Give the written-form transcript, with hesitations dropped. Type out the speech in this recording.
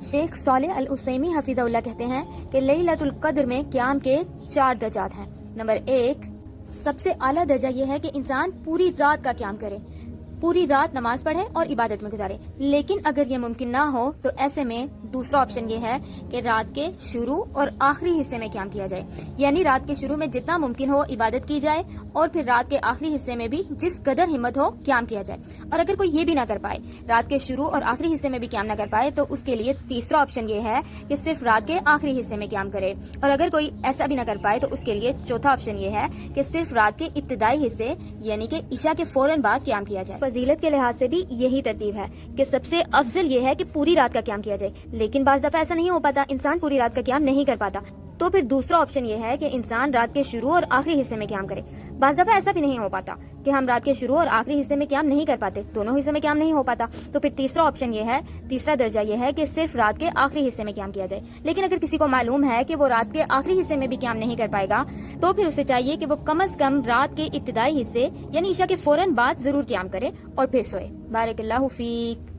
شیخ صالح العثیمی حفظہ اللہ کہتے ہیں کہ لیلۃ القدر میں قیام کے 4 درجات ہیں۔ نمبر 1، سب سے اعلیٰ درجہ یہ ہے کہ انسان پوری رات کا قیام کرے، پوری رات نماز پڑھے اور عبادت میں گزارے۔ لیکن اگر یہ ممکن نہ ہو تو ایسے میں دوسرا آپشن یہ ہے کہ رات کے شروع اور آخری حصے میں قیام کیا جائے، یعنی رات کے شروع میں جتنا ممکن ہو عبادت کی جائے اور پھر رات کے آخری حصے میں بھی جس قدر ہمت ہو قیام کیا جائے۔ اور اگر کوئی یہ بھی نہ کر پائے، رات کے شروع اور آخری حصے میں بھی قیام نہ کر پائے، تو اس کے لیے تیسرا آپشن یہ ہے کہ صرف رات کے آخری حصے میں قیام کرے۔ اور اگر کوئی ایسا بھی نہ کر پائے تو اس کے لیے چوتھا آپشن یہ ہے کہ صرف رات کے ابتدائی حصے یعنی کہ عشاء کے فوراً بعد قیام کیا جائے۔ فضیلت کے لحاظ سے بھی یہی ترتیب ہے کہ سب سے افضل یہ ہے کہ پوری رات کا قیام کیا جائے، لیکن بعض دفعہ ایسا نہیں ہو پاتا، انسان پوری رات کا قیام نہیں کر پاتا، تو پھر دوسرا آپشن یہ ہے کہ انسان رات کے شروع اور آخری حصے میں قیام کرے۔ بعض دفعہ ایسا بھی نہیں ہو پاتا کہ ہم رات کے شروع اور آخری حصے میں قیام نہیں کر پاتے، دونوں حصوں میں قیام نہیں ہو پاتا، تو پھر تیسرا آپشن یہ ہے، تیسرا درجہ یہ ہے کہ صرف رات کے آخری حصے میں قیام کیا جائے۔ لیکن اگر کسی کو معلوم ہے کہ وہ رات کے آخری حصے میں بھی قیام نہیں کر پائے گا تو پھر اسے چاہیے کہ وہ کم از کم رات کے ابتدائی حصے یعنی عشاء کے فوراً بعد ضرور قیام کرے اور پھر سوئے۔ بارک اللہ فیک۔